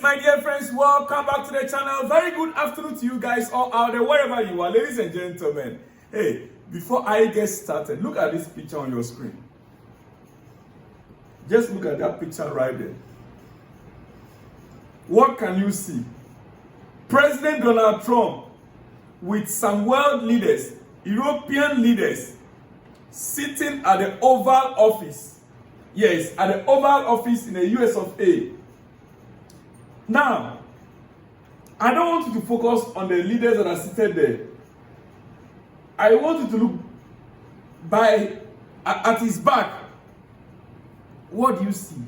my dear friends, welcome back to the channel. Very good afternoon to you guys all out there, wherever you are, ladies and gentlemen. Hey, before I get started, look at this picture on your screen. Just look at that picture right there. What can you see? President Donald Trump with some world leaders, European leaders, sitting at the Oval Office. Yes, at the Oval Office in the US of A. Now, I don't want you to focus on the leaders that are seated there. I want you to look at his back. What do you see?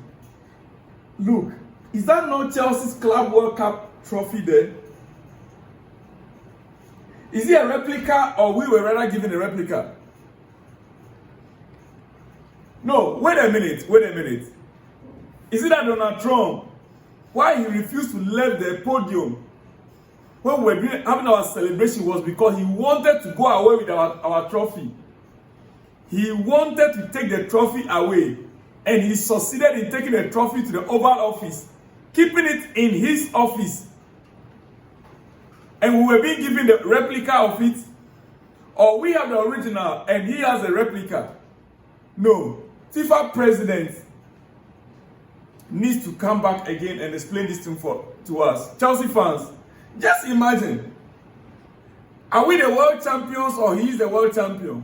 Look, is that not Chelsea's Club World Cup trophy there? Is it a replica, or we were rather given a replica? No, wait a minute. Is it that Donald Trump, why he refused to leave the podium when we were having our celebration was because he wanted to go away with our trophy. He wanted to take the trophy away, and he succeeded in taking the trophy to the Oval Office, keeping it in his office. And we were being given the replica of it, or we have the original and he has a replica. No, FIFA president needs to come back again and explain this thing to us. Chelsea fans, just imagine. Are we the world champions or he is the world champion?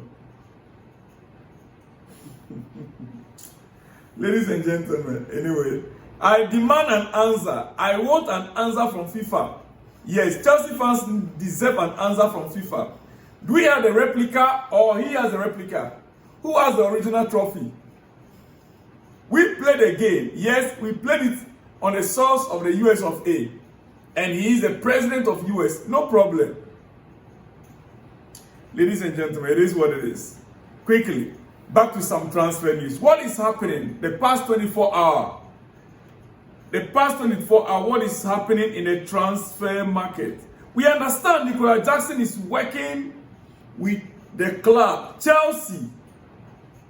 Ladies and gentlemen, anyway, I demand an answer. I want an answer from FIFA. Yes, Chelsea fans deserve an answer from FIFA. Do we have the replica or he has the replica? Who has the original trophy? We played a game. Yes, we played it on the source of the US of A. And he is the president of US. No problem. Ladies and gentlemen, it is what it is. Quickly, back to some transfer news. What is happening the past 24 hours? The past 24 hours, what is happening in the transfer market? We understand Nicola Jackson is working with the club, Chelsea,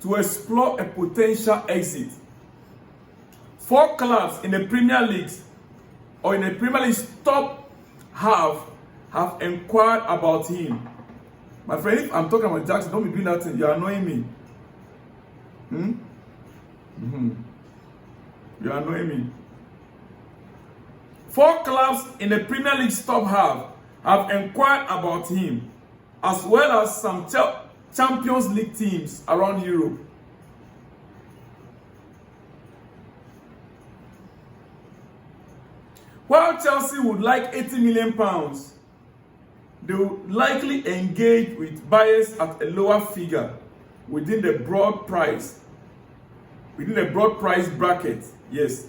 to explore a potential exit. 4 clubs in the Premier League or in the Premier League top half have inquired about him. My friend, if I'm talking about Jackson, don't be doing that thing. You're annoying me. You're annoying me. 4 clubs in the Premier League top half have inquired about him, as well as some Champions League teams around Europe. While Chelsea would like £80 million, they would likely engage with buyers at a lower figure within the broad price bracket, yes,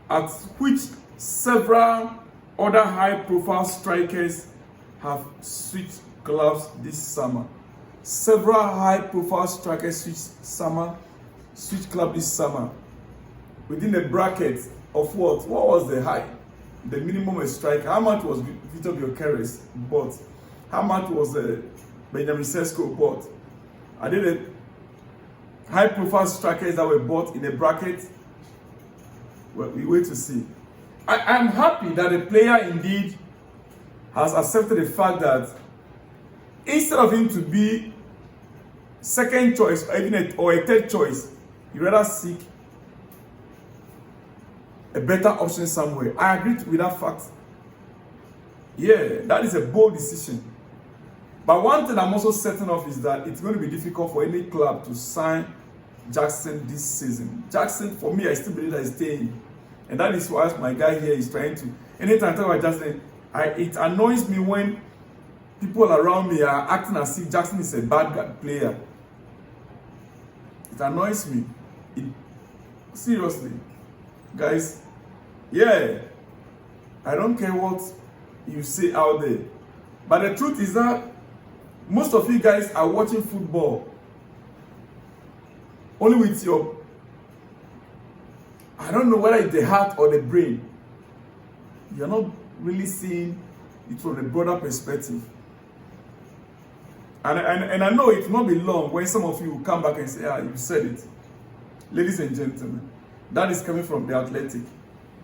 at which several other high-profile strikers have switched clubs this summer. Several high-profile strikers switched clubs this summer within the bracket of what? What was the high? The minimum a striker. How much was Vitor Gyökeres bought? How much was Benjamin Sesko bought? Are they the high-profile strikers that were bought in the bracket? Well, we wait to see. I'm happy that the player indeed has accepted the fact that instead of him to be second choice or even a third choice, he rather seek a better option somewhere. I agree with that fact. Yeah, that is a bold decision. But one thing I'm also certain of is that it's going to be difficult for any club to sign Jackson this season. Jackson, for me, I still believe that he's staying. And that is why my guy here is trying to. Anytime I talk about Jackson, it annoys me when people around me are acting as if Jackson is a bad player. It annoys me. Seriously. Guys, yeah, I don't care what you say out there. But the truth is that most of you guys are watching football only with your, I don't know whether it's the heart or the brain. You're not really seeing it from a broader perspective. And I know it will not be long when some of you will come back and say, you said it. Ladies and gentlemen, that is coming from The Athletic.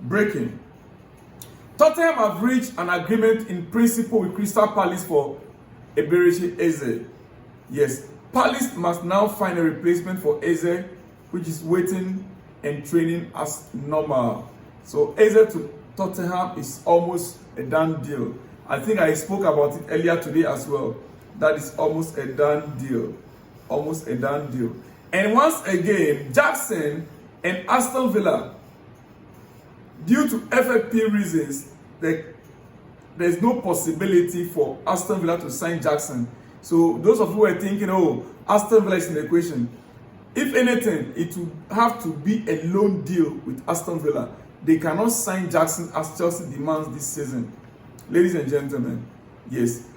Breaking. Tottenham have reached an agreement in principle with Crystal Palace for Eberechi Eze. Yes, Palace must now find a replacement for Eze, which is waiting and training as normal. So Eze to Tottenham is almost a done deal. I think I spoke about it earlier today as well. That is almost a done deal. Almost a done deal. And once again, Jackson and Aston Villa, due to FFP reasons, there's no possibility for Aston Villa to sign Jackson. So those of you who are thinking, oh, Aston Villa is in the equation, if anything, it would have to be a loan deal with Aston Villa. They cannot sign Jackson as Chelsea demands this season. Ladies and gentlemen, yes.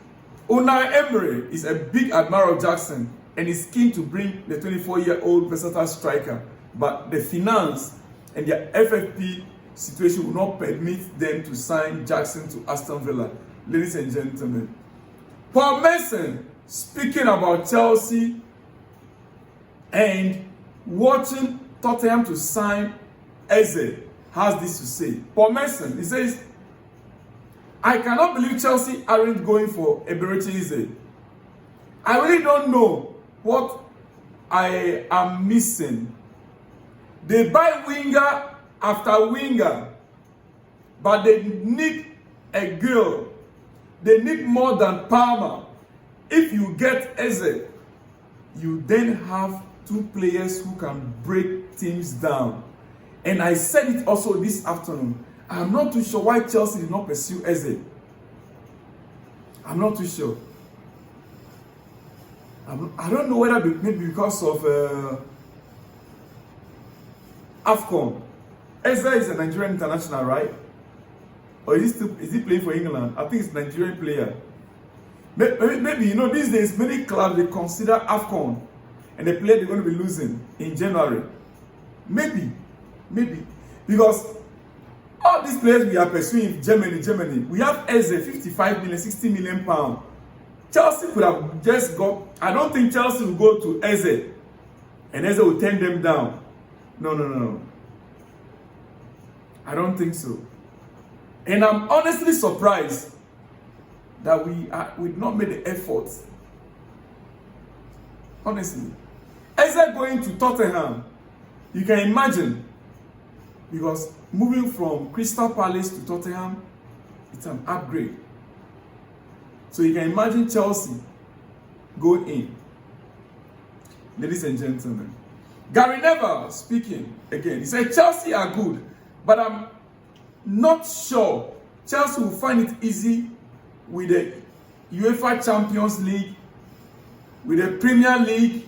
Unai Emery is a big admirer of Jackson and is keen to bring the 24-year-old versatile striker. But the finance and their FFP situation will not permit them to sign Jackson to Aston Villa. Ladies and gentlemen, Paul Mason, speaking about Chelsea and watching Tottenham to sign Eze, has this to say. Paul Mason, he says, I cannot believe Chelsea aren't going for Eberechi Eze. I really don't know what I am missing. They buy winger after winger, but they need a girl. They need more than Palmer. If you get Eze, you then have two players who can break teams down. And I said it also this afternoon. I'm not too sure why Chelsea did not pursue Eze. I'm not too sure. I don't know whether maybe because of AFCON. Eze is a Nigerian international, right? Or is he playing for England? I think it's a Nigerian player. Maybe, you know, these days, many clubs, they consider AFCON and the player they're going to be losing in January. Maybe. Because all these players we are pursuing in Germany, we have Eze, 55 million, 60 million pounds. Chelsea could have just got, I don't think Chelsea will go to Eze and Eze will turn them down. No. I don't think so. And I'm honestly surprised that we've not made the effort. Honestly. Eze going to Tottenham, you can imagine, because moving from Crystal Palace to Tottenham, it's an upgrade. So you can imagine Chelsea go in. Ladies and gentlemen, Gary Neville speaking again. He said Chelsea are good, but I'm not sure Chelsea will find it easy with the UEFA Champions League, with the Premier League,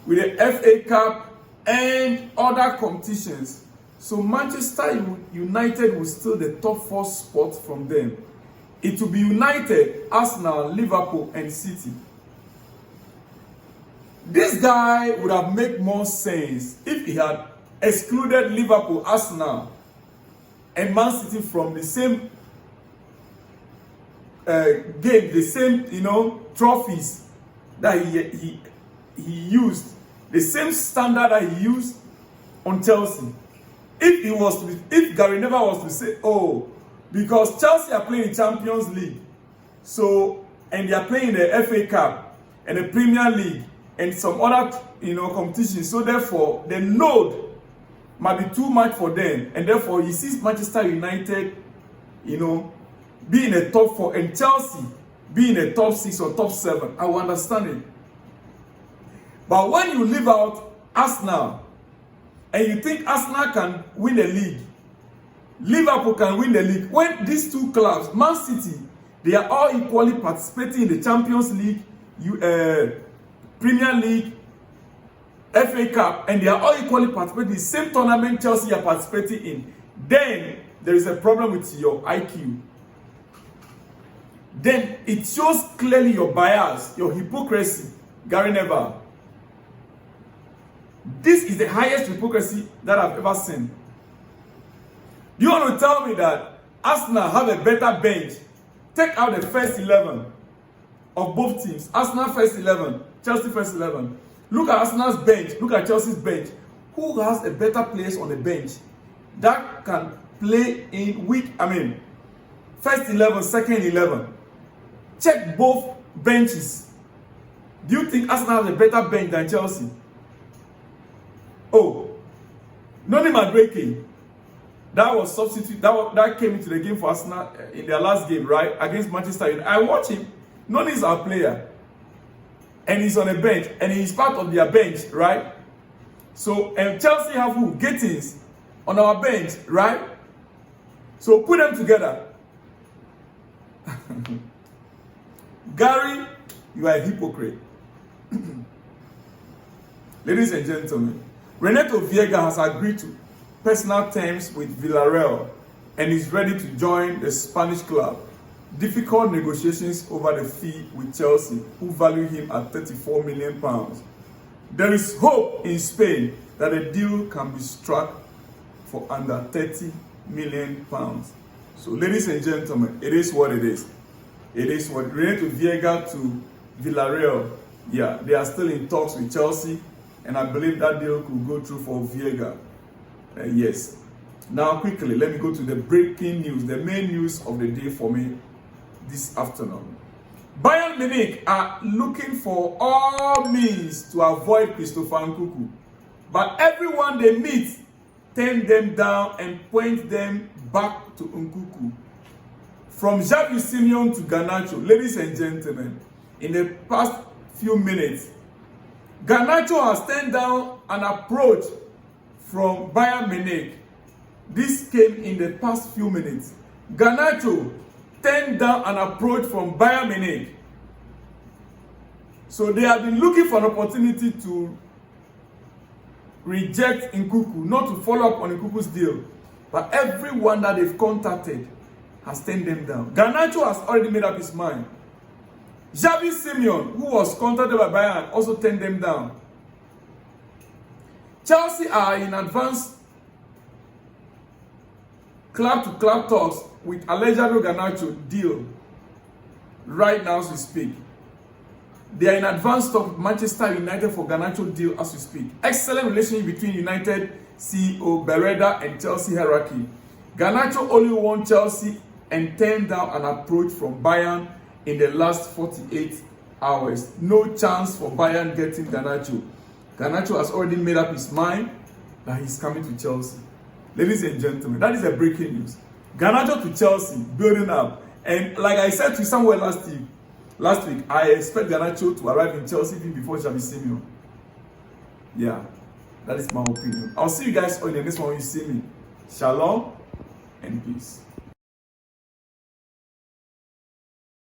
with the FA Cup, and other competitions. So Manchester United will steal the top 4 spots from them. It will be United, Arsenal, Liverpool, and City. This guy would have made more sense if he had excluded Liverpool, Arsenal, and Man City from the same game, the same, trophies that he used, the same standard that he used on Chelsea. If Gary Neville was to say, oh, because Chelsea are playing in Champions League, so, and they are playing in the FA Cup and the Premier League and some other, competitions, so therefore the load might be too much for them, and therefore he sees Manchester United, be in the top 4 and Chelsea be in the top 6 or top 7. I will understand it. But when you leave out Arsenal and you think Arsenal can win the league, Liverpool can win the league, when these two clubs, Man City, they are all equally participating in the Champions League, Premier League, FA Cup, and they are all equally participating in the same tournament Chelsea are participating in, then there is a problem with your IQ. Then it shows clearly your bias, your hypocrisy, Gary Neville. This is the highest hypocrisy that I've ever seen. You want to tell me that Arsenal have a better bench? Take out the first 11 of both teams. Arsenal first 11, Chelsea first 11. Look at Arsenal's bench. Look at Chelsea's bench. Who has a better players on the bench that can play in first 11, second 11. Check both benches. Do you think Arsenal has a better bench than Chelsea? Oh, Noni Madueke, that was substitute. That came into the game for Arsenal in their last game, right, against Manchester United. I watch him. Noni is our player, and he's on a bench, and he's part of their bench, right? So, and Chelsea have who? Gittins on our bench, right? So put them together. Gary, you are a hypocrite. Ladies and gentlemen, Renato Viega has agreed to personal terms with Villarreal and is ready to join the Spanish club. Difficult negotiations over the fee with Chelsea, who value him at £34 million. There is hope in Spain that a deal can be struck for under £30 million. So, ladies and gentlemen, it is what it is. It is what Renato Viega to Villarreal. Yeah, they are still in talks with Chelsea, and I believe that deal could go through for Viega. Yes. Now, quickly, let me go to the breaking news, the main news of the day for me this afternoon. Bayern Munich are looking for all means to avoid Christopher Nkunku, but everyone they meet turn them down and point them back to Nkunku. From Xavi Simeon to Garnacho, ladies and gentlemen, in the past few minutes, Garnacho has turned down an approach from Bayern Munich. This came in the past few minutes. Garnacho turned down an approach from Bayern Munich. So they have been looking for an opportunity to reject Nkunku, not to follow up on Nkunku's deal. But everyone that they've contacted has turned them down. Garnacho has already made up his mind. Xavi Simeon, who was contacted by Bayern, also turned them down. Chelsea are in advanced club-to-club talks with Alejandro Garnacho deal right now as we speak. They are in advanced talk with Manchester United for Garnacho deal as we speak. Excellent relationship between United CEO Bereda and Chelsea hierarchy. Garnacho only won Chelsea and turned down an approach from Bayern in the last 48 hours. No chance for Bayern getting Garnacho. Garnacho has already made up his mind that he's coming to Chelsea. Ladies and gentlemen, that is a breaking news. Garnacho to Chelsea, building up. And like I said to you somewhere last week, I expect Garnacho to arrive in Chelsea even before Xavi Simeon. Yeah, that is my opinion. I'll see you guys on the next one when you see me. Shalom and peace.